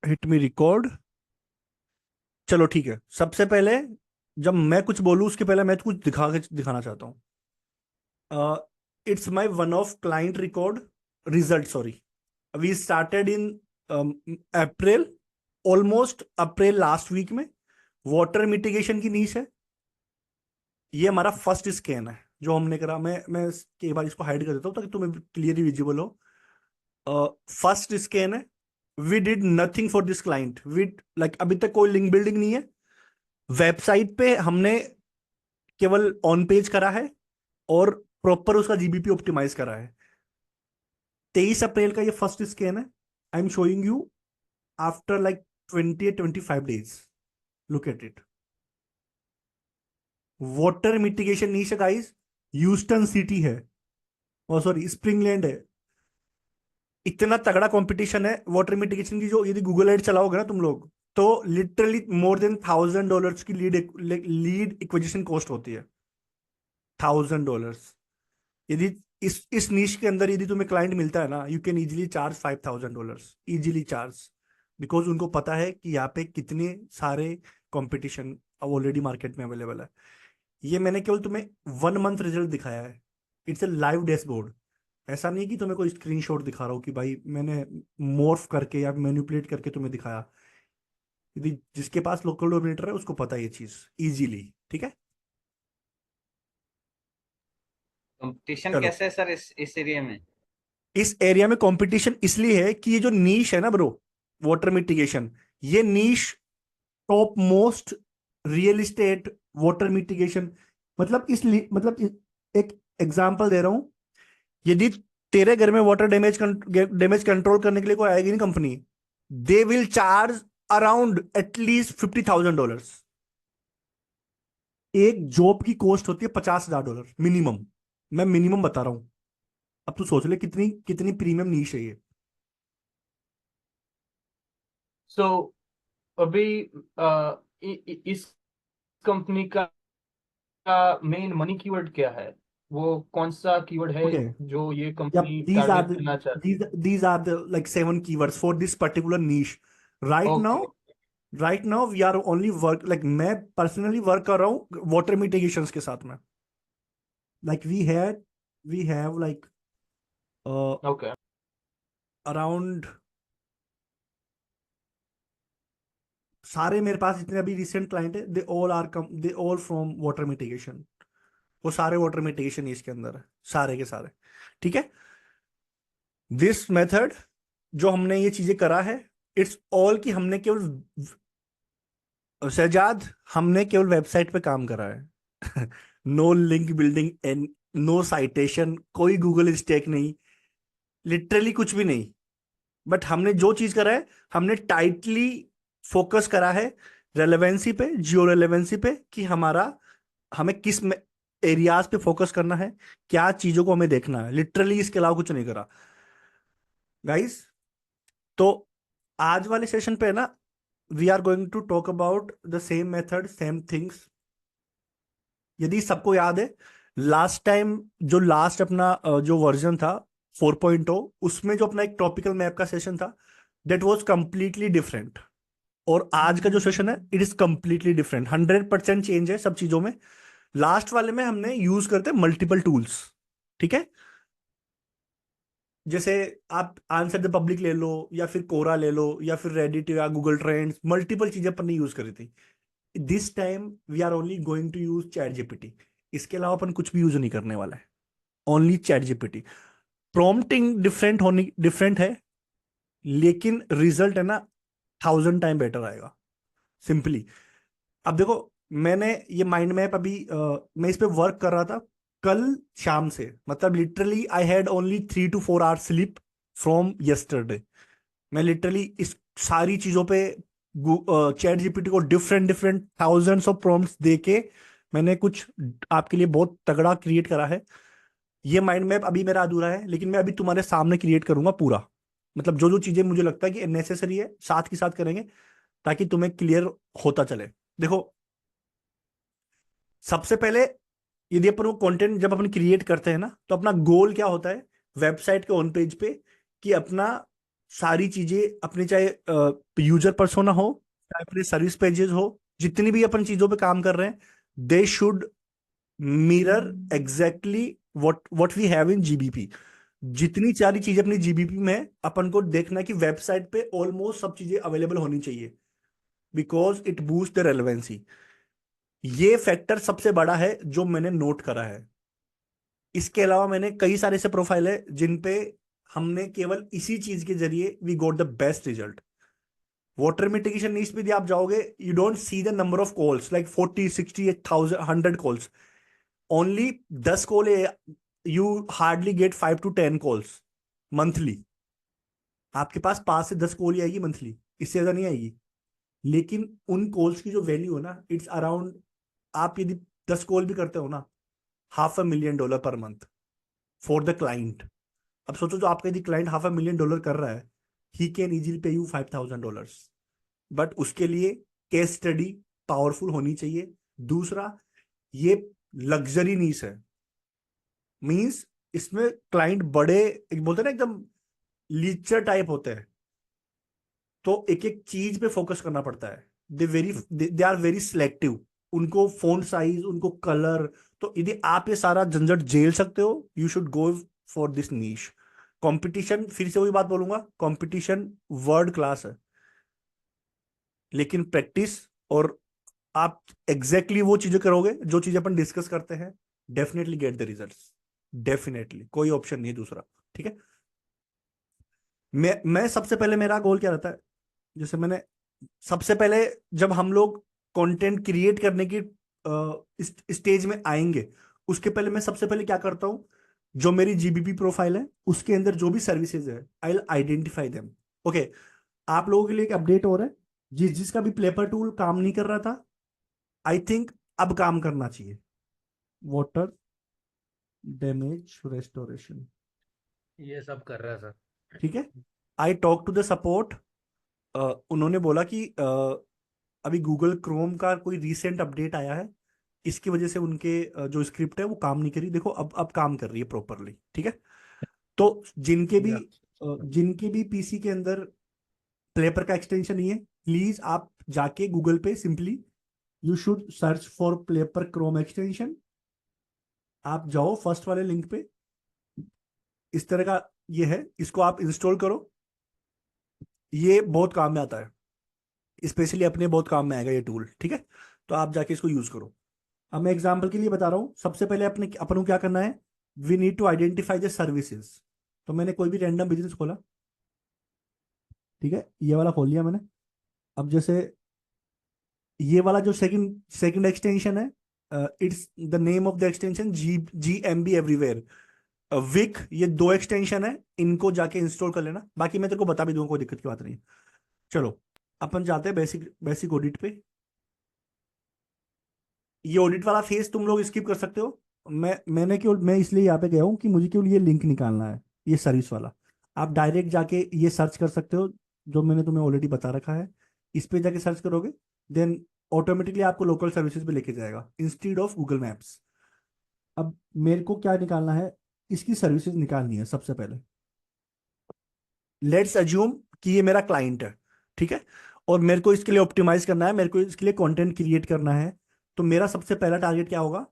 Hit me record. चलो ठीक है, सबसे पहले जब मैं कुछ बोलूं उसके पहले मैं कुछ दिखाना चाहता हूँ। It's my one of client record result, sorry. We started in April, almost April last week में। वाटर मिटिगेशन की नीश है। ये हमारा फर्स्ट स्कैन है जो हमने करा। मैं एक बार इसको हाइड कर देता हूँ ताकि तुम्हें क्लियरली विजिबल हो। फर्स्ट स्कैन है। We did nothing for this client, we like अभी तक कोई लिंक बिल्डिंग नहीं है। वेबसाइट पे हमने केवल ऑन पेज करा है और प्रॉपर उसका जीबीपी ऑप्टिमाइज करा है। 23 अप्रैल का ये फर्स्ट स्कैन है। I am showing you after like 20 25 days. Look at it. Water mitigation niche है गाइस। ह्यूस्टन सिटी है, और सॉरी स्प्रिंगलैंड है। इतना तगड़ा कंपटीशन है वाटर मिटिगेशन की, जो यदि गूगल एड चलाओगे ना तुम लोग, तो लिटरली मोर देन $1000 की लीड इक्विजिशन कॉस्ट होती है। $1000। यदि इस नीश के अंदर यदि तुम्हें क्लाइंट मिलता है ना, you can easily charge $5000, easily charge. Because उनको पता है कि यहाँ पे कितने सारे कंपटीशन अब ऑलरेडी मार्केट में अवेलेबल है। ये मैंने केवल तुम्हें 1 मंथ रिजल्ट दिखाया है। It's a live dashboard. ऐसा नहीं कि तुम्हें कोई स्क्रीनशॉट दिखा रहा हूँ कि भाई मैंने मोर्फ करके या मैनिपुलेट करके तुम्हें दिखाया। यदि जिसके पास लोकल डोमिनेटर है उसको पता है ये चीज इजीली। ठीक है। कंपटीशन चलो, कैसे है सर इस एरिया में? इस एरिया में कंपटीशन इसलिए है कि ये जो नीश है ना ब्रो, वाटर मिटिगेशन, ये niche top most real estate water mitigation. मतलब इसलिए, एक एग्जांपल दे रहा हूं। यदि तेरे घर में वाटर डैमेज कंट्रोल करने के लिए कोई आएगी नहीं company, they will charge around at least $50,000। एक जॉब की कॉस्ट होती है $50,000 मिनिमम। मैं मिनिमम बता रहा हूं। अब तू सोच ले कितनी कितनी प्रीमियम नीश है ये। सो अभी इस कंपनी का मेन मनी कीवर्ड क्या है? वो कौन सा कीवर्ड है ओके, जो ये yep, कंपनी टारगेट करना चाहती है? these are the like 7 keywords for this particular niche right now. Okay. Right now we are only work, like मैं पर्सनली वर्क कर रहा हूँ वाटर मिटिगेशंस के साथ में। Like we have like okay. Around, सारे मेरे पास जितने अभी रिसेंट क्लाइंट है, they all from water mitigation. वो सारे वाटर मिटिगेशन इसके अंदर है, सारे के सारे। ठीक है। दिस मेथड जो हमने ये चीजें करा है, इट्स ऑल कि हमने केवल शहजाद, हमने केवल वेबसाइट पे काम करा है। No link building and no citation, कोई गूगल स्टैक नहीं, लिटरली कुछ भी नहीं। बट हमने जो चीज करा है, हमने टाइटली फोकस करा है रेलेवेंसी पे, जियो रेलेवेंसी पे, कि हमें किस एरियाज पे फोकस करना है, क्या चीजों को हमें देखना है। लिटरली इसके अलावा कुछ नहीं करा गाइस। तो आज वाले सेशन पे ना, we are going to talk about the same method, same things. यदि सबको याद है, लास्ट टाइम जो लास्ट अपना जो वर्जन था 4.0, उसमें जो अपना एक टॉपिकल मैप का सेशन था, दैट वाज कंप्लीटली डिफरेंट। और आज का जो सेशन है, it is completely different. 100% change है सब चीजों में। लास्ट वाले में हमने यूज करते मल्टीपल टूल्स। ठीक है। जैसे आप आंसर द पब्लिक ले लो, या फिर कोरा ले लो, या फिर रेडिट या गूगल ट्रेंड्स, मल्टीपल चीजें अपन ने यूज करी थी। This time we are only going to use chat GPT. इसके अलावा अपन कुछ भी यूज नहीं करने वाला है, only chat GPT. Prompting different है, लेकिन रिजल्ट है ना 1000 टाइम बेटर आएगा, सिंपली। अब देखो, मैंने ये माइंड मैप अभी मैं इस पे वर्क कर रहा था कल शाम से। मतलब literally I had only 3 to 4 hours sleep from yesterday. मैं लिटरली इस सारी चीजों पे चैट जीपीटी को different different thousands of prompts दे के मैंने कुछ आपके लिए बहुत तगड़ा क्रिएट करा है। ये माइंड मैप अभी मेरा अधूरा है, लेकिन मैं अभी तुम्हारे सामने क्रिएट करूंगा पूरा। मतलब जो जो चीजें मुझे लगता है कि नेसेसरी है, साथ के साथ करेंगे, ताकि तुम्हें क्लियर होता चले। देखो, सबसे पहले यदि अपन वो कंटेंट जब अपन क्रिएट करते हैं ना, तो अपना गोल क्या होता है वेबसाइट के ऑन पेज पे, कि अपना सारी चीजें अपने, चाहे यूजर पर्सोना हो, चाहे अपने सर्विस पेजेस हो, जितनी भी अपन चीजों पे काम कर रहे हैं, they should mirror exactly what we have in GBP. जितनी सारी चीजें अपनी जीबीपी में अपन को देखना है कि वेबसाइट पे ऑलमोस्ट सब चीजें अवेलेबल होनी चाहिए, because it boost the relevancy. ये फैक्टर सबसे बड़ा है जो मैंने नोट करा है। इसके अलावा मैंने कई सारे ऐसे प्रोफाइल है जिन पे हमने केवल इसी चीज के जरिए we got the best result. Water mitigation niche पे यदि आप जाओगे, you don't see the number of calls like 40, 60, 1000, 100 calls. Only 10 call, you hardly get 5 to 10 calls monthly. आपके पास 5 से 10 कॉल ही आएगी मंथली, इससे ज्यादा नहीं आएगी। लेकिन उन कॉल्स की जो वैल्यू है ना, इट्स अराउंड, आप यदि 10 कॉल भी करते हो ना, $500,000 per month for the client. अब सोचो, जो आपका यदि क्लाइंट $500,000 कर रहा है, ही कैन इजीली पे यू $5,000। बट उसके लिए केस स्टडी पावरफुल होनी चाहिए। दूसरा, ये लग्जरी नीस है, मींस इसमें क्लाइंट बड़े, एक बोलते हैं ना एकदम लीचर टाइप होते हैं, तो एक एक चीज पे फोकस करना पड़ता है। They are very selective. उनको फोन साइज, उनको कलर, तो यदि आप ये सारा झंझट झेल सकते हो, you should go for this niche. Competition, फिर से वही बात बोलूंगा, कंपटीशन वर्ल्ड क्लास है, लेकिन प्रैक्टिस और आप एग्जैक्टली वो चीजें करोगे जो चीजें अपन डिस्कस करते हैं, definitely get the results. Definitely, कोई ऑप्शन नहीं है दूसरा। ठीक है। मैं सबसे पहले मेरा गोल क्या रहता है, जैसे मैंने सबसे पहले, जब हम लोग कंटेंट क्रिएट करने की स्टेज में आएंगे, उसके पहले मैं सबसे पहले क्या करता हूं, जो मेरी जीबीपी प्रोफाइल है उसके अंदर जो भी सर्विसेज है, I will identify them. Okay, आप लोगों के लिए एक अपडेट हो रहा है, जिसका भी प्लेपर टूल काम नहीं कर रहा था, आई थिंक अब काम करना चाहिए। वाटर डैमेज रेस्टोरेशन, ये सब कर रहा है सर। ठीक है। I talk to the support. उन्होंने बोला कि अभी गूगल क्रोम का कोई रीसेंट अपडेट आया है, इसकी वजह से उनके जो स्क्रिप्ट है वो काम नहीं करी। देखो, अब काम कर रही है प्रॉपरली। ठीक है। तो जिनके भी पीसी के अंदर प्लेपर का एक्सटेंशन नहीं है, प्लीज आप जाके गूगल पे simply you should search for Playper Chrome extension. आप जाओ फर्स्ट वाले लिंक पे, इस तरह का ये है, इसको आप इंस्टॉल करो। ये बहुत काम में आता है, स्पेशली अपने बहुत काम में आएगा ये टूल। ठीक है, तो आप जाके इसको यूज करो। अब मैं एग्जांपल के लिए बता रहा हूँ। सबसे पहले अपन को क्या करना है, we need to identify the services. तो मैंने कोई भी रैंडम बिजनेस खोला, ठीक है, ये वाला खोल लिया मैंने। अब जैसे ये वाला जो सेकंड सेकंड एक्सटेंशन है, it's the name of the extension GMB everywhere which. ये 2 एक्सटेंशन है, इनको जाके इंस्टॉल कर लेना। बाकी मैं तेरे को बता भी दूंगा, कोई दिक्कत की बात नहीं। चलो, अपन जाते हैं बेसिक बेसिक ऑडिट पे। ये ऑडिट वाला फेज तुम लोग स्किप कर सकते हो। मैं इसलिए यहाँ पे गया हूँ कि मुझे केवल ये लिंक निकालना है, ये सर्विस वाला। आप डायरेक्ट जाके ये सर्च कर सकते हो, जो मैंने तुम्हें ऑलरेडी बता रखा है। इस पे जाके सर्च करोगे, देन ऑटोमेटिकली आपको लोकल सर्विसेज पे लेके जाएगा इंस्टीड ऑफ गूगल मैप्स। अब मेरे को क्या निकालना है, इसकी सर्विसेज निकालनी है सबसे पहले। लेट्स अज्यूम कि ये मेरा क्लाइंट है, ठीक है, और मेरे को इसके लिए ऑप्टिमाइज करना है, मेरे को इसके लिए कंटेंट क्रिएट करना है। तो मेरा सबसे पहला टारगेट क्या होगा,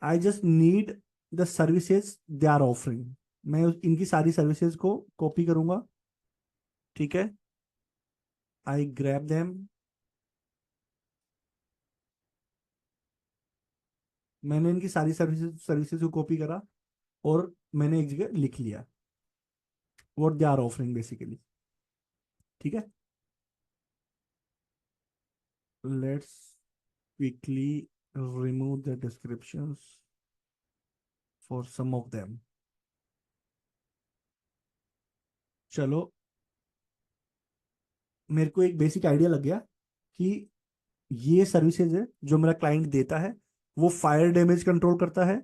I just need the services they are offering. मैं इनकी सारी सर्विसेज को कॉपी करूंगा, ठीक है। आई ग्रैब देम, मैंने इनकी सारी सर्विसेज को कॉपी करा और मैंने एक जगह लिख लिया what they are offering basically. ठीक है, let's quickly remove the descriptions for some of them. चलो, मेरे को एक बेसिक आइडिया लग गया कि ये सर्विसेज है जो मेरा क्लाइंट देता है। वो फायर डैमेज कंट्रोल करता है,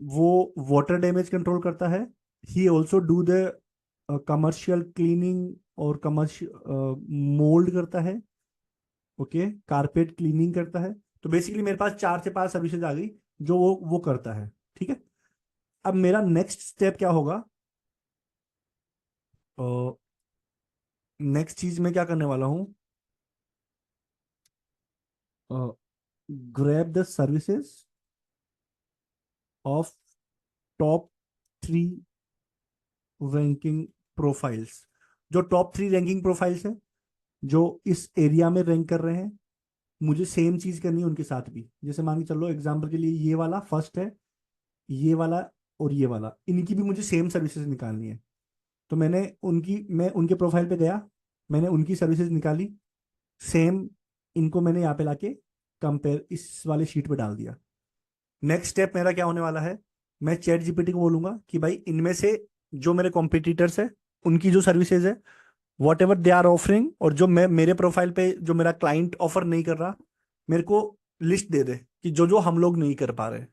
वो वाटर डैमेज कंट्रोल करता है, he also do the commercial cleaning और कमर्शियल मोल्ड करता है, ओके, कारपेट क्लीनिंग करता है। तो बेसिकली मेरे पास 4 से 5 सर्विसेज आ गई जो वो करता है। ठीक है। अब मेरा नेक्स्ट स्टेप क्या होगा, नेक्स्ट चीज मैं क्या करने वाला हूँ, grab the services of top 3 ranking profiles. जो टॉप 3 रैंकिंग प्रोफाइल्स हैं जो इस एरिया में रैंक कर रहे हैं, मुझे सेम चीज करनी है उनके साथ भी। जैसे मान के चलो एग्जांपल के लिए ये वाला फर्स्ट है, ये वाला और ये वाला, इनकी भी मुझे सेम सर्विसेज निकालनी है। तो मैं उनके प्रोफाइल पे गया, मैंने उनकी सर्विसेज निकाली सेम, इनको मैंने यहाँ पे लाके कंपेयर इस वाले शीट पे डाल दिया। नेक्स्ट स्टेप मेरा क्या होने वाला है, मैं चैट जीपीटी को बोलूंगा कि भाई इनमें से जो मेरे कॉम्पिटिटर्स है उनकी जो सर्विसेज है whatever they are offering, और जो मैं मेरे प्रोफाइल पे जो मेरा क्लाइंट ऑफर नहीं कर रहा, मेरे को लिस्ट दे दे कि जो जो हम लोग नहीं कर पा रहे।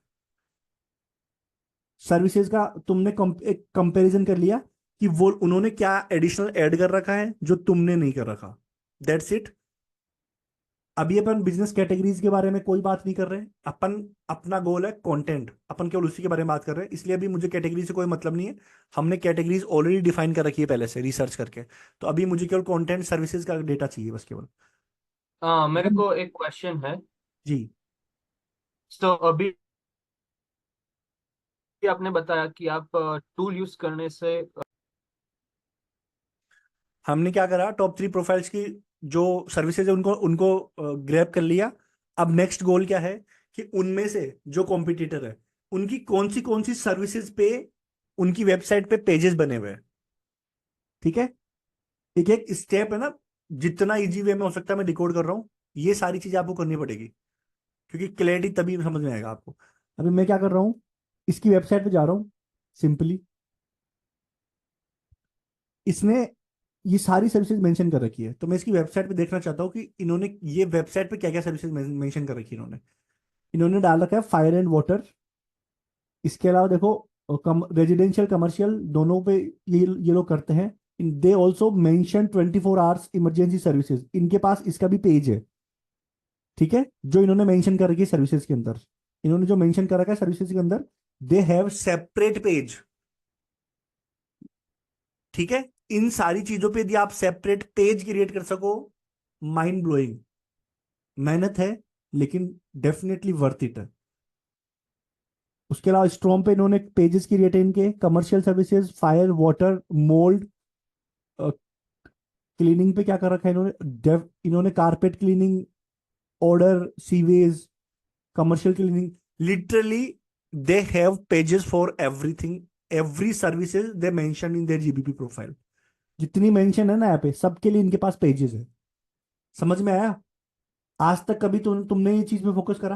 सर्विसेज का तुमने एक कंपैरिजन कर लिया कि वो उन्होंने क्या एडिशनल ऐड कर रखा है जो तुमने नहीं कर रखा। That's it. अभी अपन बिजनेस कैटेगरीज के बारे में कोई बात नहीं कर रहे हैं, अपन अपना गोल है कंटेंट, अपन केवल उसी के बारे में बात कर रहे हैं, इसलिए अभी मुझे कैटेगरी से कोई मतलब नहीं है। हमने कैटेगरीज ऑलरेडी डिफाइन कर रखी है पहले से रिसर्च करके। तो अभी मुझे केवल कंटेंट सर्विसेज का डेटा चाहिए बस केवल। मेरे को एक क्वेश्चन है। जी। तो अभी आपने बताया कि आप टूल यूज करने से हमने क्या करा, टॉप 3 प्रोफाइल्स की जो सर्विसेज है उनको उनको ग्रैब कर लिया। अब नेक्स्ट गोल क्या है कि उनमें से जो कॉम्पिटिटर है उनकी कौन सी सर्विसेज पे उनकी वेबसाइट पे पेजेस बने हुए हैं। ठीक है, एक एक स्टेप है ना, जितना इजी वे में हो सकता है मैं डिकोड कर रहा हूँ। ये सारी चीजें आपको करनी पड़ेगी क्योंकि क्लैरिटी तभी समझ में आएगा आपको। अभी मैं क्या कर रहा हूँ, इसकी वेबसाइट पे जा रहा हूँ सिंपली। इसने ये सारी सर्विसेज मेंशन कर रखी है, तो मैं इसकी वेबसाइट पे देखना चाहता हूँ कि इन्होंने ये वेबसाइट पे क्या क्या सर्विसेज मेंशन कर रखी है। इन्होंने इन्होंने डाल रखा है फायर एंड वाटर। इसके अलावा देखो रेजिडेंशियल कमर्शियल दोनों पे ये लोग करते हैं। They also mention 24 hours emergency services, इनके पास इसका भी पेज है। ठीक है, जो इन्होंने मेंशन कर रखी है सर्विसेज के अंदर, इन्होंने जो मेंशन कर रखा है सर्विसेज के अंदर, दे हैव सेपरेट पेज। ठीक है, इन सारी चीजों पे यदि आप सेपरेट पेज क्रिएट कर सको, माइंड ब्लोइंग। मेहनत है लेकिन डेफिनेटली वर्थ इट है। उसके अलावा स्ट्रॉम पे इन्होंने पेजेस क्रिएट है इनके commercial services, fire water mould. Cleaning पे क्या कर रखा है इन्होंने carpet cleaning, order sewage, commercial cleaning. Literally they have pages for everything, every services they mention in their GBP profile. जितनी मेंशन है ना यहाँ पे सबके लिए इनके पास पेजेस है। समझ में आया? आज तक कभी तुमने ये चीज में फोकस करा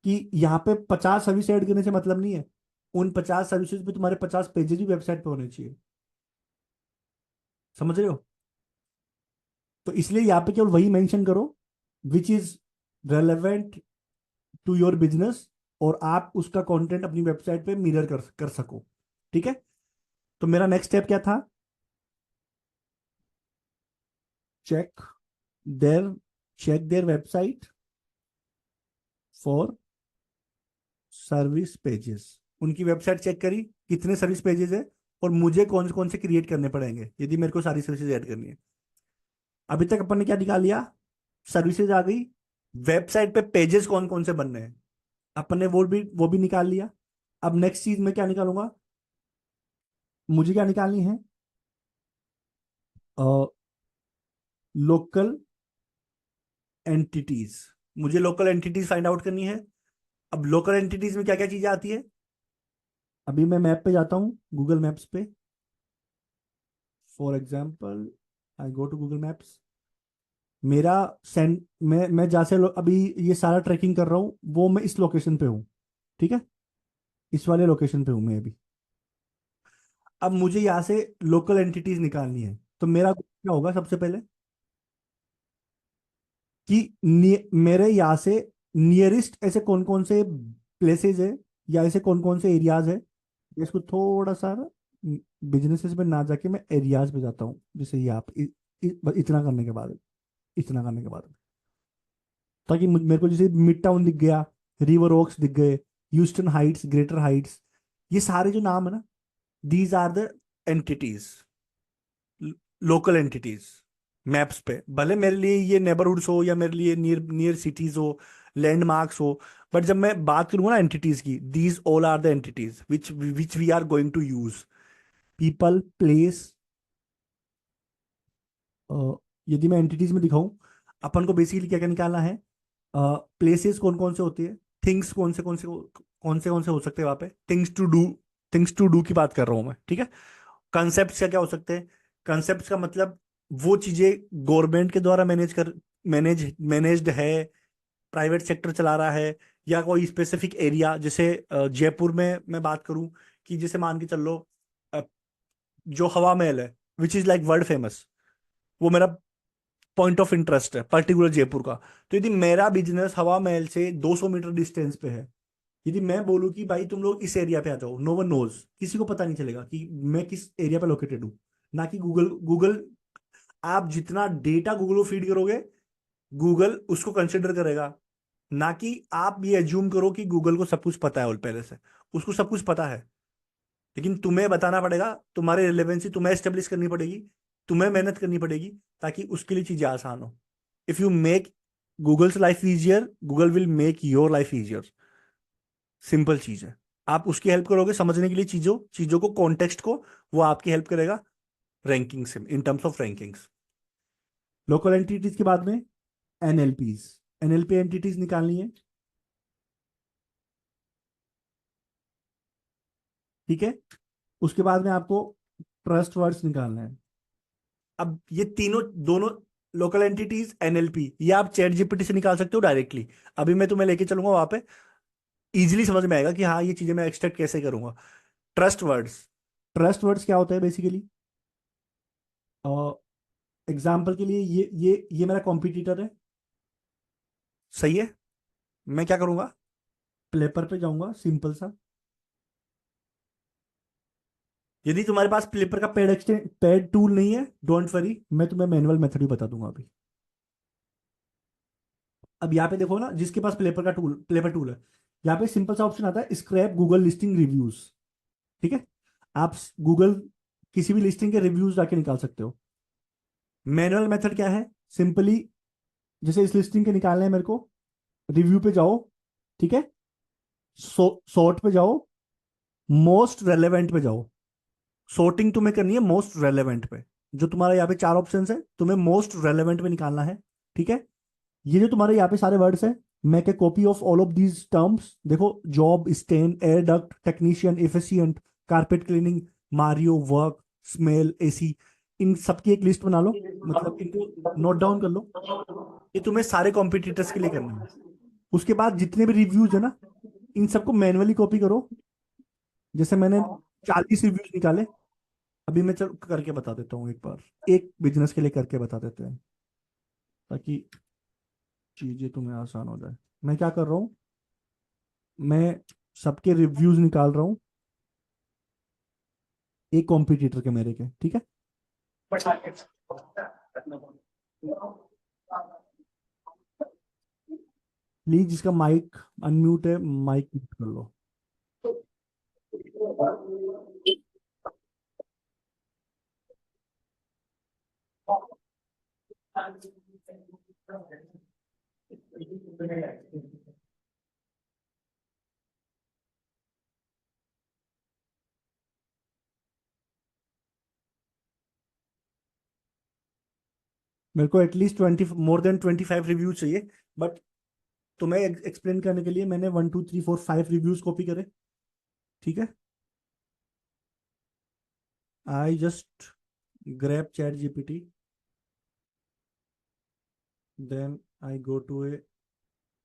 कि यहाँ पे 50 सर्विस ऐड करने से मतलब नहीं है, उन 50 सर्विसेज पे तुम्हारे 50 पेजेस भी वेबसाइट पे होने चाहिए। समझ रहे हो? तो इसलिए यहाँ पे केवल वही मेंशन करो which is relevant to your business, और आप उसका कंटेंट अपनी वेबसाइट पे मिरर कर सको। ठीक है, तो मेरा नेक्स्ट स्टेप क्या था, check their check their website for service pages. उनकी वेबसाइट चेक करी कितने सर्विस पेजेस है और मुझे कौन कौन से क्रिएट करने पड़ेंगे यदि मेरे को सारी सर्विसेज ऐड करनी है। अभी तक अपन ने क्या निकाल लिया, सर्विसेज आ गई, वेबसाइट पे पेजेस कौन कौन से बनने हैं अपन ने वो भी निकाल लिया। अब नेक्स्ट चीज मैं क्या निकालूंगा, मुझे क्या निकालनी है, लोकल एंटिटीज। मुझे लोकल एंटिटीज फाइंड आउट करनी है। अब लोकल एंटिटीज में क्या क्या चीजें आती है, अभी मैं मैप पे जाता हूँ, गूगल मैप्स पे। For example I go to Google maps. मेरा सेंड मैं जहाँ से अभी ये सारा ट्रैकिंग कर रहा हूँ वो मैं इस लोकेशन पे हूँ। ठीक है, इस वाले लोकेशन पे हूँ मैं अभी। अब मुझे यहाँ से लोकल एंटिटीज निकालनी है, तो मेरा क्या होगा सबसे पहले कि मेरे यहाँ से नियरेस्ट ऐसे कौन कौन से प्लेसेस है या ऐसे कौन कौन से एरियाज है। इसको थोड़ा सा बिजनेसेस पे ना जाके मैं एरियाज पे जाता हूँ। जैसे ये आप इतना करने के बाद, इतना करने के बाद, ताकि मेरे को जैसे मिड टाउन दिख गया, रिवर ओक्स दिख गए, ह्यूस्टन हाइट्स, ग्रेटर हाइट्स, ये सारे जो नाम है ना, these are the entities. Local entities maps पे, भले मेरे लिए ये नेबरहुड्स हो या मेरे लिए नियर नियर सिटीज हो, लैंडमार्क्स हो, बट जब मैं बात करूंगा ना एंटिटीज की, these all are the entities which we are going to use. People, places, यदि मैं एंटिटीज में दिखाऊं, अपन को बेसिकली क्या क्या निकालना है। प्लेसेस कौन कौन से होते हैं, थिंग्स कौन से हो सकते हैं वहां पे, थिंग्स टू डू की बात कर रहा हूं मैं, ठीक है। कंसेप्ट क्या क्या हो सकते हैं, कंसेप्ट का मतलब वो चीजें गवर्नमेंट के द्वारा मैनेज्ड है, प्राइवेट सेक्टर चला रहा है, या कोई स्पेसिफिक एरिया, जैसे जयपुर में मैं बात करूं, कि जैसे मान के चल लो, अ, जो हवा महल है, which is like world famous, वो मेरा पॉइंट ऑफ इंटरेस्ट है पर्टिकुलर जयपुर का। तो यदि मेरा बिजनेस हवा महल से 200 मीटर डिस्टेंस पे है, यदि मैं बोलूँ कि भाई तुम लोग इस एरिया पे आ जाओ, नो वन नोज, किसी को पता नहीं चलेगा कि मैं किस एरिया पे लोकेटेड हूँ। ना कि गूगल गूगल आप जितना डेटा गूगल को फीड करोगे, गूगल उसको कंसिडर करेगा। ना कि आप ये एज्यूम करो कि गूगल को सब कुछ पता है और पहले से, उसको सब कुछ पता है, लेकिन तुम्हें बताना पड़ेगा, तुम्हारी रिलेवेंसी तुम्हें एस्टेब्लिश करनी पड़ेगी, तुम्हें मेहनत करनी पड़ेगी, ताकि उसके लिए चीजें आसान हो। If you make Google's life easier, Google will make your life easier. Simple चीज है। आप उसकी हेल्प करोगे समझने के लिए चीजों चीजों को, कॉन्टेक्स्ट को, वो आपकी हेल्प करेगा रैंकिंग से, in terms of rankings. Local entities के बाद में एनएलपीज, एनएलपी एंटिटीज निकालनी है, ठीक है। उसके बाद में आपको ट्रस्ट वर्ड्स निकालना है। अब ये तीनों, दोनों लोकल एंटिटीज, एनएलपी, ये आप चैट जीपीटी से निकाल सकते हो डायरेक्टली। अभी मैं तुम्हें लेके चलूंगा वहां पे, इजीली समझ में आएगा कि हाँ ये चीजें मैं एक्सट्रैक्ट कैसे करूंगा। ट्रस्ट वर्ड्स, ट्रस्ट वर्ड्स क्या होता है बेसिकली, एग्जाम्पल के लिए ये मेरा कॉम्पिटिटर है, सही है। मैं क्या करूंगा, प्लेपर पे जाऊंगा, सिंपल सा। यदि तुम्हारे पास प्लेपर का पेड टूल नहीं है, डोंट वरी, मैं तुम्हें मैनुअल मेथड भी बता दूंगा अभी। अब यहाँ पे देखो ना, जिसके पास प्लेपर टूल है, यहाँ पे सिंपल सा ऑप्शन आता है, स्क्रैप गूगल लिस्टिंग रिव्यूज, ठीक है। आप गूगल किसी भी लिस्टिंग के रिव्यूज जाके निकाल सकते हो। मैनुअल मेथड क्या है, सिंपली जैसे इस लिस्टिंग के निकालने हैं मेरे को, रिव्यू पे जाओ, ठीक है, सॉर्ट पे जाओ, मोस्ट रेलेवेंट पे जाओ। सॉर्टिंग तुम्हें करनी है मोस्ट रेलेवेंट पे, जो तुम्हारा यहाँ पे चार ऑप्शन है, तुम्हें मोस्ट रेलेवेंट पे निकालना है, ठीक है। ये जो तुम्हारे यहाँ पे सारे वर्ड्स हैं, make a copy of all of these terms, देखो, job, stain, air duct, technician, efficient, carpet cleaning, Mario, work, smell, AC, इन सबकी एक लिस्ट बना लो, मतलब इनको नोट डाउन कर लो। ये तुम्हें सारे कॉम्पिटिटर्स के लिए करना है। उसके बाद जितने भी रिव्यूज है ना, इन सबको मैनुअली कॉपी करो। जैसे मैंने 40 रिव्यूज निकाले, अभी मैं चल करके बता देता हूँ, एक बार एक बिजनेस के लिए करके बता देते हैं, ताकि चीजें तुम्हें आसान हो जाए। मैं क्या कर रहा हूँ, मैं सबके रिव्यूज निकाल रहा हूँ, एक कॉम्पिटिटर के, मेरे के, ठीक है। प्लीज जिसका माइक अनम्यूट है, माइक म्यूट कर लो। मेरे को एटलीस्ट 20 मोर देन 25 रिव्यूज चाहिए, बट तुम्हें एक्सप्लेन करने के लिए मैंने 1 2 3 4 5 रिव्यूज कॉपी करे, ठीक है। I just grab chat gpt, then I go to a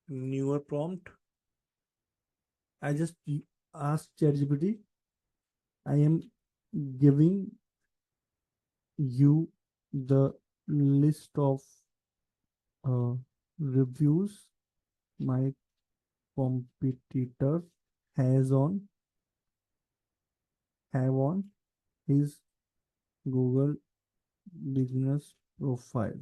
newer prompt. I just ask chat gpt, I am giving you the list of reviews my competitor has on have on his Google business profile.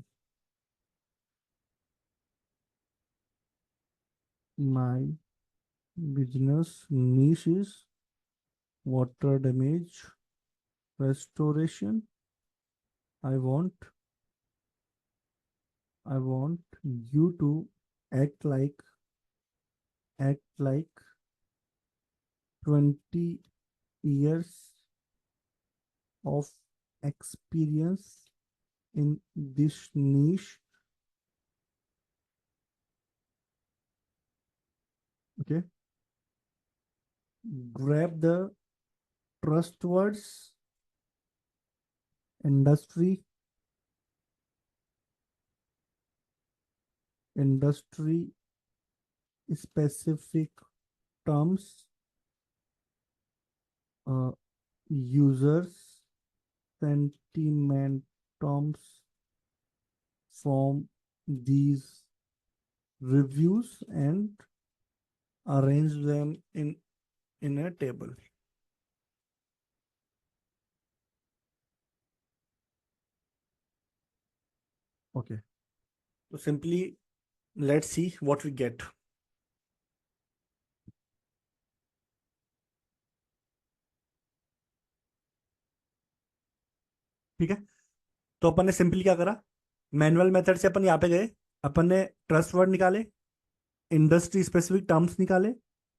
My business niche is water damage restoration. I want you to act like 20 years of experience in this niche. Okay. Grab the trust words: industry, specific terms, users sentiment terms from these reviews, and arrange them in a table. Okay, so simply let's see what we get. ठीक है, तो अपन ने simply क्या करा, manual method से अपन यहाँ पे गए, अपन ने ट्रस्ट वर्ड निकाले, इंडस्ट्री स्पेसिफिक टर्म्स निकाले,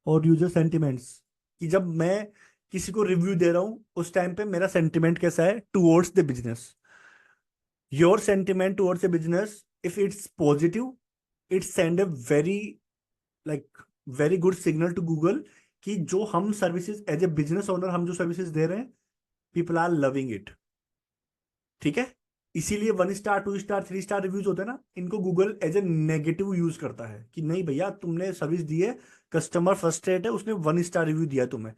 और यूजर सेंटिमेंट्स, कि जब मैं किसी को रिव्यू दे रहा हूं उस टाइम पे मेरा सेंटिमेंट कैसा है towards the business. Your sentiment towards the business, if it's positive, it's send a very good signal to Google कि जो हम services as a business owner हम जो सर्विसेज दे रहे हैं, पीपल आर लविंग इट. ठीक है, इसीलिए 1 स्टार 2 स्टार 3 स्टार रिव्यूज होते हैं ना, इनको Google as a negative use करता है कि नहीं भैया तुमने सर्विस दी है, कस्टमर फ्रस्ट्रेट है, उसने 1 स्टार रिव्यू दिया तुम्हें,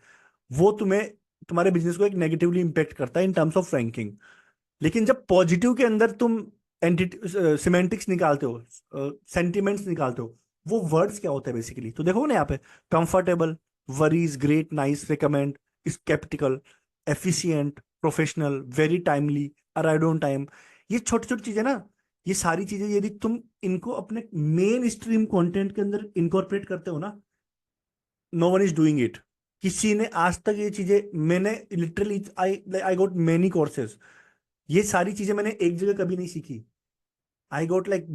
वो तुम्हें तुम्हारे बिजनेस को एक नेगेटिवली इंपैक्ट करता है इन टर्म्स ऑफ रैंकिंग. लेकिन जब पॉजिटिव के अंदर तुम एंटिटी सिमेंटिक्स निकालते हो, सेंटिमेंट्स निकालते हो, वो वर्ड्स क्या होते हैं बेसिकली, तो देखो ना यहाँ पे, comfortable, worries, great, nice, recommend, sceptical, efficient, professional, very timely, arrive on time. ये छोटी छोटी चीजें ना, ये सारी चीजें यदि तुम इनको अपने मेन स्ट्रीम कंटेंट के अंदर इनकॉर्पोरेट करते हो ना, no one is doing it. किसी ने आज तक ये चीजें, मैंने literally I got many courses, ये सारी चीजें मैंने एक जगह कभी नहीं सीखी. I got like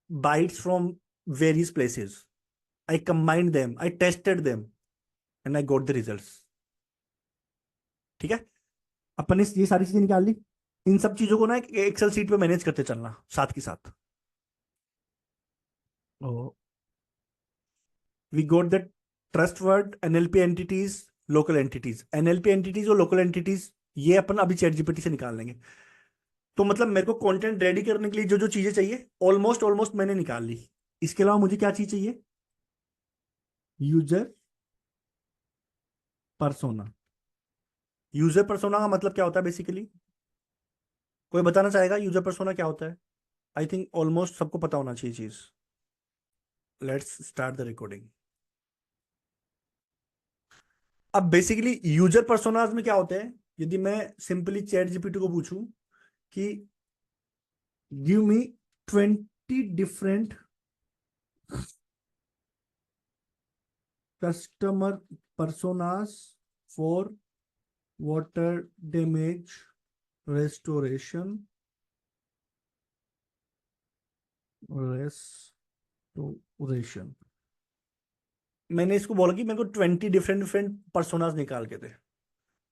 bites from various places, I combined them, I tested them, and I got the results. ठीक है, अपन ने ये सारी चीजें निकाल ली, इन सब चीजों को ना एक एक्सेल सीट पे मैनेज करते चलना साथ के साथ. We got the trust word, NLP entities, local entities. NLP entities और लोकल एंटिटीज ये अपन अभी चैट जीपीटी से निकाल लेंगे. तो मतलब मेरे को कंटेंट रेडी करने के लिए जो जो चीजें चाहिए ऑलमोस्ट मैंने निकाल ली. इसके अलावा मुझे क्या चीज चाहिए, यूजर पर्सोना. यूजर पर्सोना का मतलब क्या होता है बेसिकली, कोई बताना चाहेगा यूजर पर्सोना क्या होता है? आई थिंक ऑलमोस्ट सबको पता होना चाहिए चीज. Let's start the recording. अब बेसिकली यूजर पर्सोनाज में क्या होते हैं, यदि मैं सिंपली चैट जीपीटी को पूछूं कि give me 20 different customer personas for water damage restoration, मैंने इसको बोला कि मेरे को 20 डिफरेंट पर्सोनास निकाल के दे.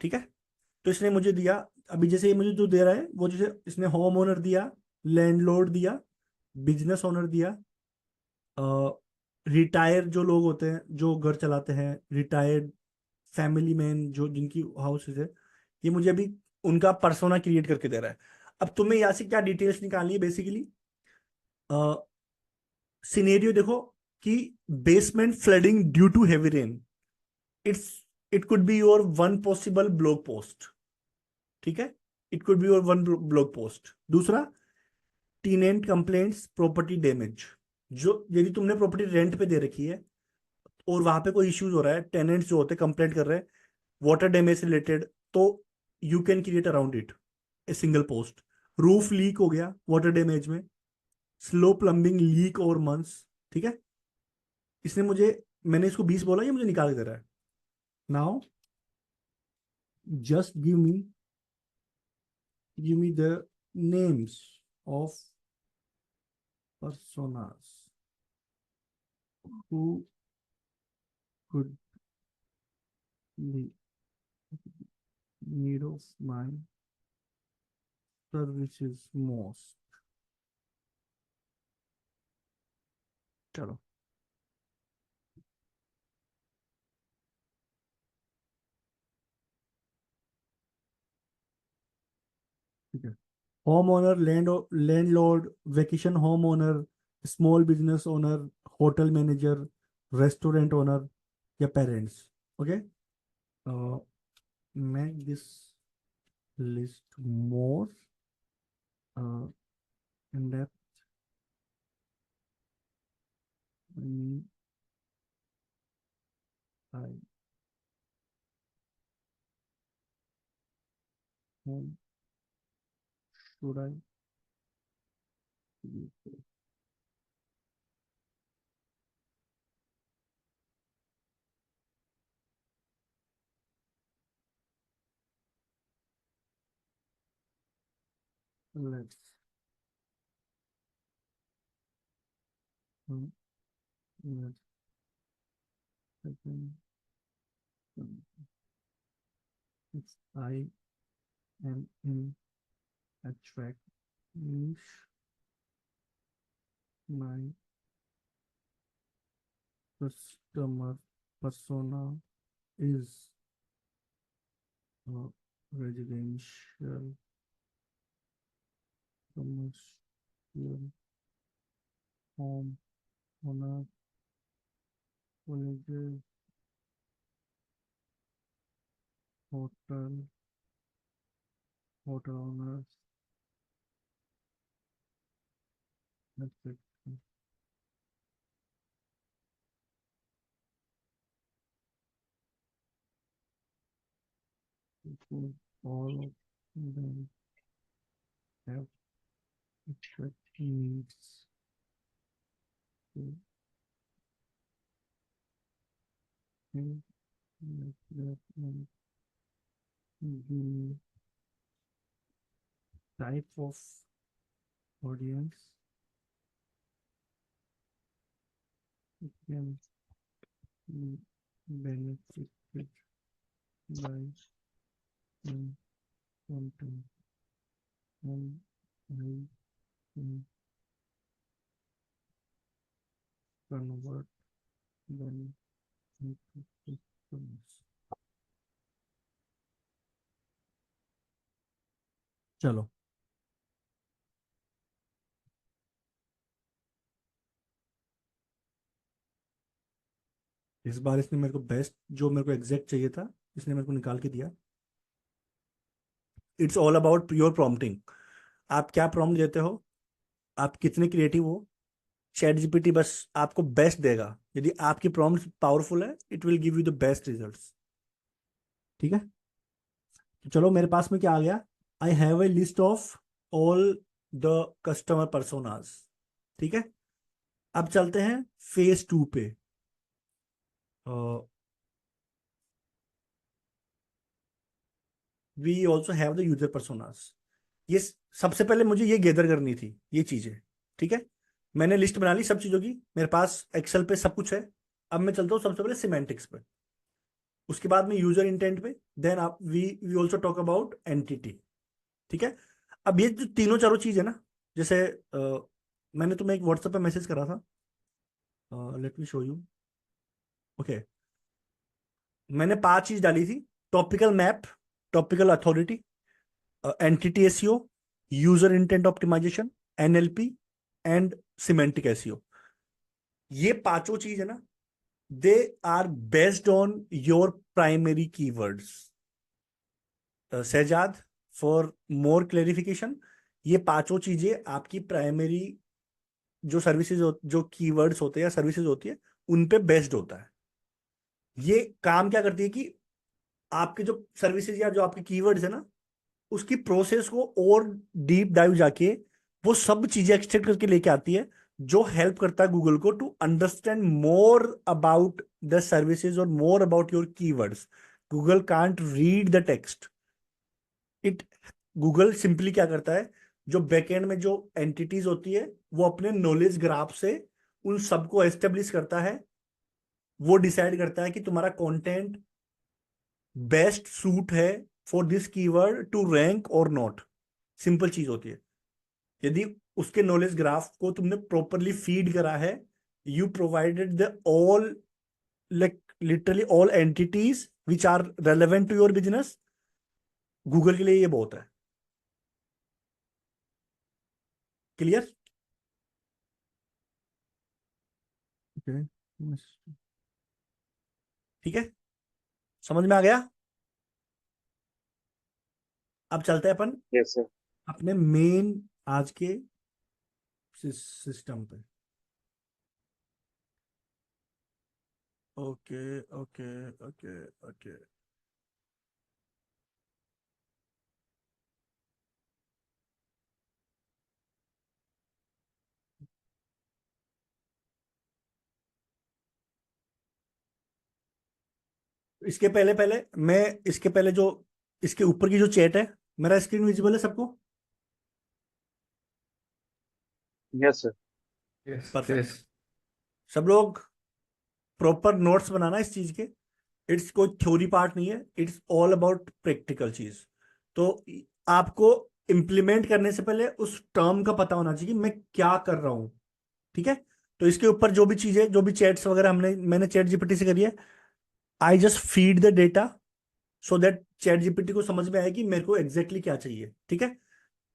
ठीक है, तो इसने मुझे दिया, अभी जैसे ये मुझे जो दे रहा है वो, जैसे इसने होम ओनर दिया, लैंडलॉर्ड दिया, बिजनेस ओनर दिया, रिटायर जो लोग होते हैं जो घर चलाते हैं, रिटायर्ड फैमिली मैन जो जिनकी हाउसेज है, ये मुझे अभी उनका पर्सोना क्रिएट करके दे रहा है. अब तुम्हें यहाँ से क्या डिटेल्स निकालनी है बेसिकली, सिनेरियो देखो कि basement flooding due to heavy rain, it could be your one possible blog post. ठीक है, it could be your one blog post. दूसरा, टीनेंट कंप्लेंट्स, प्रॉपर्टी डैमेज, जो यदि तुमने प्रॉपर्टी रेंट पे दे रखी है और वहां पे कोई इश्यूज हो रहा है, टेनेंट्स जो होते हैं कंप्लेंट कर रहे हैं वाटर डैमेज रिलेटेड, तो you can create around it a single post. Roof leak हो गया वाटर डैमेज में, स्लो प्लम्बिंग लीक और मंथ्स. ठीक है, इसने मुझे, मैंने इसको 20 बोला, ये मुझे निकाल के दे रहा है. Now just give me the names of personas who could be need of my services most. चलो ठीक है। Home owner, landlord, vacation home owner, small business owner, hotel manager, restaurant owner या parents. Okay, make this list more in depth. I whom should I use? Let's let's second. If I am in attract niche, my customer persona is residential, commercial, home owner, colleges, hotel owners, etc. Because all of them have exact needs. So, and the type of audience it can be benefited by some content and I can convert them into systems. चलो इस बार इसने मेरे को best जो मेरे को exact चाहिए था इसने मेरे को निकाल के दिया। It's all about pure prompting. आप क्या प्रॉम्प्ट देते हो, आप कितने क्रिएटिव हो, चैट जीपीटी बस आपको बेस्ट देगा। यदि आपकी प्रॉम्प्ट पावरफुल है it will give you the best results. ठीक है, तो चलो मेरे पास में क्या आ गया, I have a list of all the customer personas. ठीक है, अब चलते हैं फेज 2 पे। We also have the user personas. ये सबसे पहले मुझे ये गैदर करनी थी ये चीजें। ठीक है, मैंने लिस्ट बना ली सब चीजों की, मेरे पास एक्सेल पे सब कुछ है। अब मैं चलता हूँ सबसे पहले सिमेंटिक्स पे, उसके बाद में यूजर इंटेंट पे, देन आप we also talk about entity. ठीक है, अब ये जो तीनों चारों चीज है ना, जैसे मैंने तुम्हें एक व्हाट्सएप पे मैसेज करा था, let me show you. Okay, मैंने 5 चीज डाली थी, topical map, topical authority, entity SEO, user intent optimisation, NLP and semantic SEO. ये पांचों चीज है ना, they are based on your primary keywords. Shahzad, for more clarification, ये पांचों चीजें आपकी प्राइमरी जो सर्विसेज जो कीवर्ड्स होते हैं या सर्विसेज होती है उन पे बेस्ड होता है। ये काम क्या करती है कि आपके जो सर्विसेज या जो आपके कीवर्ड्स है ना उसकी प्रोसेस को और डीप डाइव जाके वो सब चीजें एक्सट्रैक्ट करके लेके आती है, जो हेल्प करता है गूगल को to understand more about the services और more about your keywords. Google can't read the text, it Google simply क्या करता है, जो बैकएंड में जो एंटिटीज होती है वो अपने नॉलेज ग्राफ से उन सबको एस्टेब्लिश करता है। वो डिसाइड करता है कि तुम्हारा कंटेंट बेस्ट सूट है for this keyword to rank और नॉट। सिंपल चीज होती है। यदि उसके नॉलेज ग्राफ को तुमने प्रॉपरली फीड करा है, you provided the all, like literally all entities which are relevant to your business, Google के लिए ये बहुत है। क्लियर? ठीक है, समझ में आ गया? अब चलते हैं अपन यस सर। अपने मेन आज के सिस्टम पे। Okay okay okay okay. इसके पहले पहले मैं इसके पहले जो इसके ऊपर की जो चैट है, मेरा स्क्रीन विजिबल है सबको? Yes sir. Yes Perfect. Yes सब लोग प्रॉपर नोट्स बनाना इस चीज के। इट्स कोई थ्योरी पार्ट नहीं है, इट्स ऑल अबाउट प्रैक्टिकल चीज। तो आपको इंप्लीमेंट करने से पहले उस टर्म का पता होना चाहिए कि मैं क्या कर रहा हूं। ठीक है? तो इसके ऊपर जो भी चीजें, जो भी चैट्स वगैरह मैंने चैट जीपीटी से करी है, I just feed the data so that chat GPT को समझ में आए कि मेरे को एग्जैक्टली क्या चाहिए। ठीक है?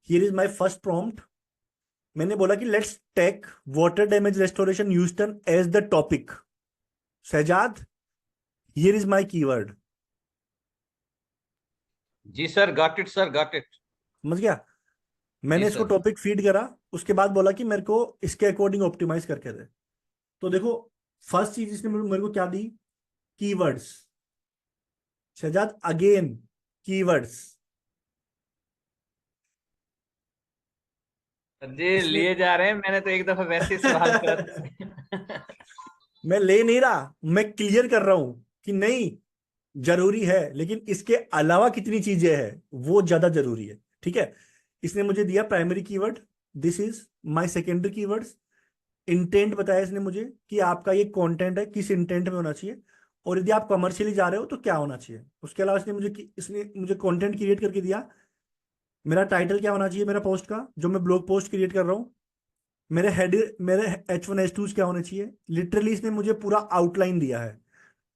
Here is my first prompt. मैंने बोला कि let's take water damage restoration Houston as the topic. Shahzad, here is my keyword. जी sir, got it sir, got it. समझ गया? मैंने जी इसको सर। टॉपिक फीड करा, उसके बाद बोला कि मेरे को इसके अकॉर्डिंग ऑप्टिमाइज करके दे। तो देखो, फर्स्ट चीज इसने मेरे को क्या दी? कीवर्ड्स। Shahzad, again keywords. जी इसने, लिए जा रहे हैं, मैंने तो एक दफा वैसे ही सवाल करा था। मैं ले नहीं रहा, मैं क्लियर कर रहा हूं कि नहीं, जरूरी है, लेकिन इसके अलावा कितनी चीजें हैं वो ज्यादा जरूरी है। ठीक है? इसने मुझे दिया primary keyword, this is my secondary keywords. Intent बताया इसने मुझे कि आपका ये कंटेंट है किस इंटेंट में होना चाहिए, और यदि आप कमर्शियली जा रहे हो तो क्या होना चाहिए। उसके अलावा इसने मुझे कंटेंट क्रिएट करके दिया। मेरा टाइटल क्या होना चाहिए मेरा पोस्ट का, जो मैं ब्लॉग पोस्ट क्रिएट कर रहा हूँ। मेरे H1 H2 क्या होने चाहिए। लिटरली इसने मुझे पूरा आउटलाइन दिया है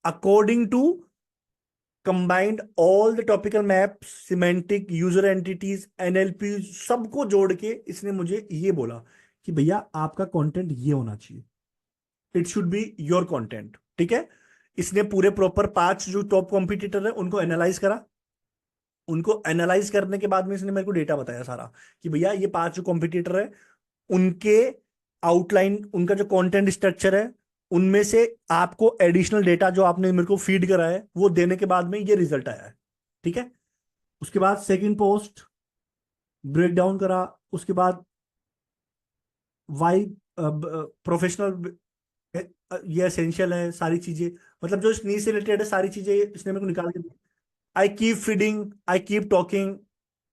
according to combined all the topical map, semantic, user entities, NLP, सबको जोड़ के इसने मुझे ये बोला कि भैया आपका कंटेंट ये होना चाहिए, it should be your content. ठीक है? इसने पूरे प्रॉपर 5 जो टॉप कॉम्पिटिटर है उनको एनालाइज करा। उनको एनालाइज करने के बाद में इसने मेरे को डेटा बताया सारा कि भैया ये 5 जो कॉम्पिटिटर है उनके आउटलाइन, उनका जो कंटेंट स्ट्रक्चर है, उनमें से आपको एडिशनल डेटा जो आपने मेरे को फीड करा है वो देने के बाद में ये रिजल्ट आया है। ठीक है? उसके बाद सेकंड पोस्ट ब्रेक डाउन करा। उसके बाद वाई प्रोफेशनल, ये एसेंशियल है सारी चीजें, मतलब जो इस नीड से रिलेटेड है सारी चीजें इसने मेरे को निकाल के दी। I keep feeding, I keep talking.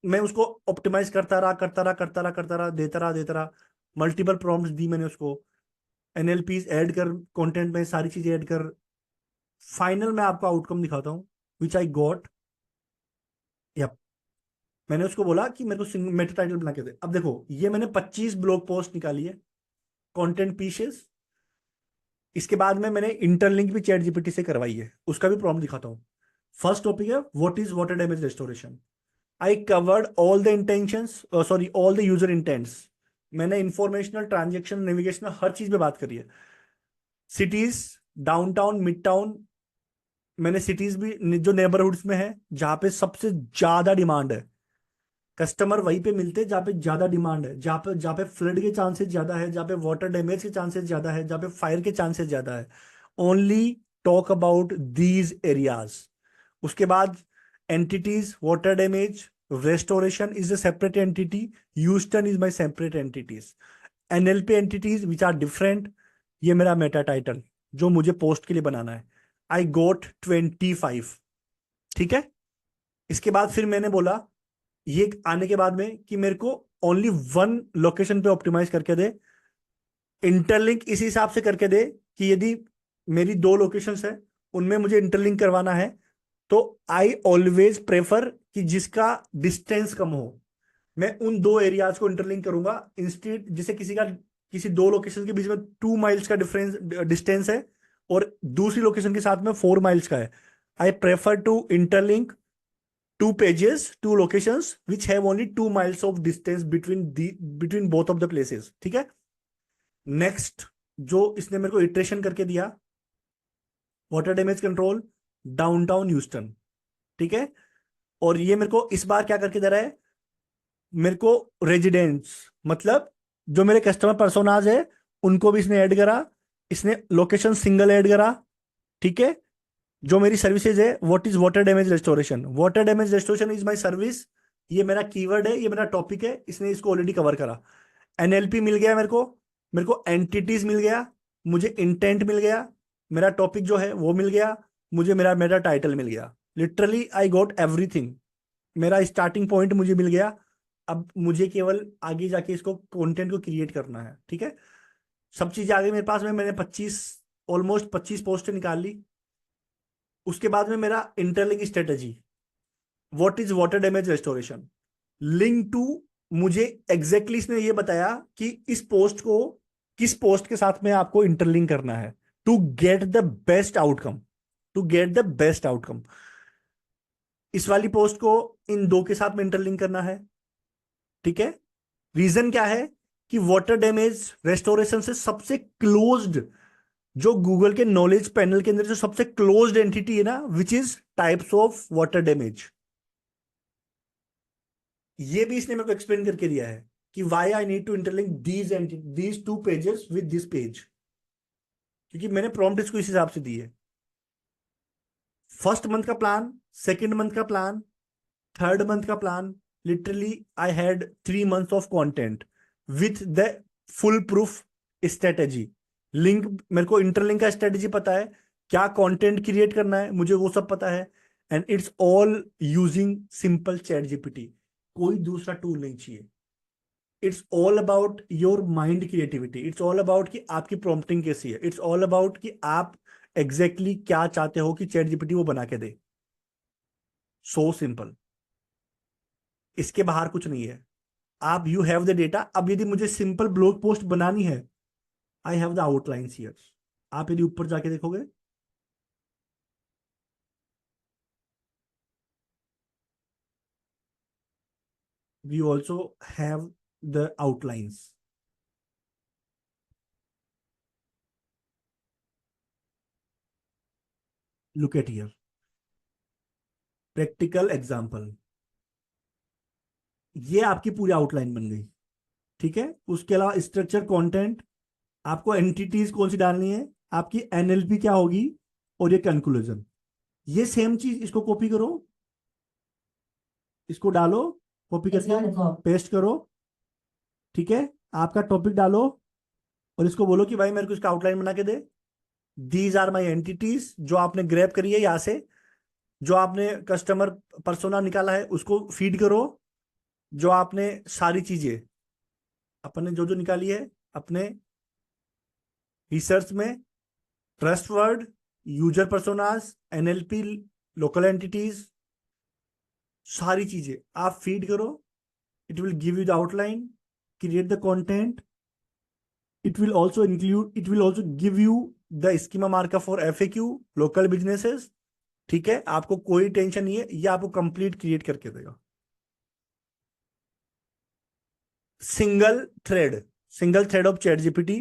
मैं उसको ऑप्टिमाइज करता रहा करता रहा करता रहा करता रहा, देता रहा। मल्टीपल प्रॉम्प्ट्स दी मैंने उसको, एनएलपीज ऐड कर, कंटेंट में सारी चीजें ऐड कर। फाइनल मैं आपको आउटकम दिखाता हूँ विच आई गॉट। यप, मैंने उसको बोला कि मेरे को मेटा टाइटल बना के दे। अब देखो, ये मैंने 25 ब्लॉग पोस्ट निकाली है, कंटेंट पीसेस। इसके बाद में मैंने इंटरलिंक भी चैट जीपीटी से करवाई है, उसका भी प्रॉम्प्ट दिखाता हूँ। फर्स्ट टॉपिक है what is water damage restoration. I covered all the intentions, sorry all the user intends. मैंने इंफॉर्मेशनल, ट्रांजेक्शन, नेविगेशनल हर चीज पे बात करी है। सिटीज, डाउनटाउन, मिड टाउन, मैंने सिटीज भी जो नेबरहुड्स में है जहां पे सबसे ज्यादा डिमांड है, कस्टमर वहीं पे मिलते हैं जहाँ पे ज्यादा डिमांड है, जहाँ पे फ्लड के चांसेस ज्यादा है, जहाँ पे वाटर डैमेज के चांसेस ज्यादा है, जहाँ पे फायर के चांसेस ज्यादा है। Only talk about these areas. उसके बाद entities, water damage restoration is a separate entity, Houston is my separate entities, NLP entities which are different. ये मेरा मेटा टाइटल जो मुझे पोस्ट के लिए बनाना है। आई गोट 25। ठीक है? इसके बाद फिर मैंने बोला ये आने के बाद में कि मेरे को ओनली वन लोकेशन पे ऑप्टिमाइज करके दे, इंटरलिंक इस हिसाब से करके दे कि यदि मेरी दो लोकेशंस है उनमें मुझे इंटरलिंक करवाना है तो आई ऑलवेज प्रेफर कि जिसका डिस्टेंस कम हो, मैं उन दो एरियाज को इंटरलिंक करूंगा इंस्टेड, जिसे किसी दो लोकेशन के बीच में 2 माइल्स का डिस्टेंस है और दूसरी लोकेशन के साथ में 4 माइल्स का है। I prefer to interlink 2 pages, 2 locations which have only 2 miles of distance between both of the places. ठीक है। नेक्स्ट जो इसने मेरे को इटरेशन करके दिया, water damage control downtown Houston. ठीक है। और ये मेरे को इस बार क्या करके दे रहा है, मेरे को रेजिडेंट्स मतलब जो मेरे कस्टमर पर्सोनाज है उनको भी इसने ऐड करा, इसने लोकेशन सिंगल ऐड करा। ठीक है। जो मेरी सर्विसेज है, what is water damage restoration, water damage restoration is my service, ये मेरा कीवर्ड है, ये मेरा टॉपिक है, इसने इसको ऑलरेडी कवर करा। एनएलपी मिल गया मेरे को एंटिटीज मिल गया, मुझे इंटेंट मिल गया, मेरा टॉपिक जो है वो मिल गया, मुझे मेरा मेरा टाइटल मिल गया। लिटरली आई गॉट एवरीथिंग, मेरा स्टार्टिंग पॉइंट मुझे मिल गया। अब मुझे केवल आगे जाके इसको कंटेंट को क्रिएट करना है। ठीक है। सब चीजें आ गई मेरे पास में, मैंने 25 पोस्ट निकाल ली। उसके बाद में मेरा interlink strategy, what is water damage restoration, link to, मुझे एग्जैक्टली इसने ये बताया कि इस पोस्ट को किस पोस्ट के साथ में आपको इंटरलिंक करना है to get the best outcome, to get the best outcome. इस वाली पोस्ट को इन दो के साथ में इंटरलिंक करना है। ठीक है। रीजन क्या है कि वाटर डैमेज रेस्टोरेशन से सबसे क्लोज्ड, जो गूगल के नॉलेज पैनल के अंदर जो सबसे क्लोज्ड एंटिटी है ना, which is types of water damage, ये भी इसने मेरे को एक्सप्लेन करके दिया है कि why I need to interlink these 2 pages with this page, क्योंकि मैंने प्रॉम्प्ट इसको इस हिसाब से दी है। फर्स्ट मंथ का प्लान, सेकेंड मंथ का प्लान, थर्ड मंथ का plan, literally I had 3 months of content with the full proof strategy. Link, मेरे को इंटरलिंक का स्ट्रेटेजी पता है, क्या कंटेंट क्रिएट करना है मुझे वो सब पता है, and it's all using simple chat GPT, कोई दूसरा टूल नहीं चाहिए। It's all about your mind creativity, it's all about कि आपकी प्रॉम्प्टिंग कैसी है, इट्स ऑल अबाउट कि आप एग्जैक्टली क्या चाहते हो कि चैट जीपीटी वो बना के दे। सो सिंपल, इसके बाहर कुछ नहीं है। आप यू हैव द डेटा। अब यदि मुझे सिंपल ब्लॉग पोस्ट बनानी है, I have the outlines here. आप यदि ऊपर जाके देखोगे, we also have the outlines. Look at here, practical example, ये आपकी पूरी आउटलाइन बन गई। ठीक है। उसके अलावा स्ट्रक्चर, कंटेंट, आपको एंटिटीज कौन सी डालनी है, आपकी एनएलपी क्या होगी, और ये कंक्लूजन। ये सेम चीज इसको कॉपी करो, इसको डालो, कॉपी करके पेस्ट करो। ठीक है। आपका टॉपिक डालो और इसको बोलो कि भाई मेरे को इसका आउटलाइन बना के दे। दीज आर माई एंटिटीज, जो आपने ग्रैब करी है यहां से, जो आपने कस्टमर पर्सोना निकाला है उसको फीड करो, जो आपने सारी चीजें अपने जो जो निकाली है अपने रिसर्च में, trust word, user personas, NLP, local entities, सारी चीजें आप फीड करो। It will give you the outline, create the content, it will also give you the schema markup for FAQ, local businesses. ठीक है। आपको कोई टेंशन नहीं है, ये आपको कंप्लीट क्रिएट करके देगा। Single thread of chat GPT,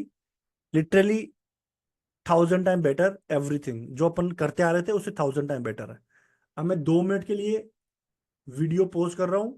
literally 1000 time better, everything जो अपन करते आ रहे थे उससे 1000 टाइम बेटर है। अब मैं 2 मिनट के लिए वीडियो पॉज कर रहा हूं,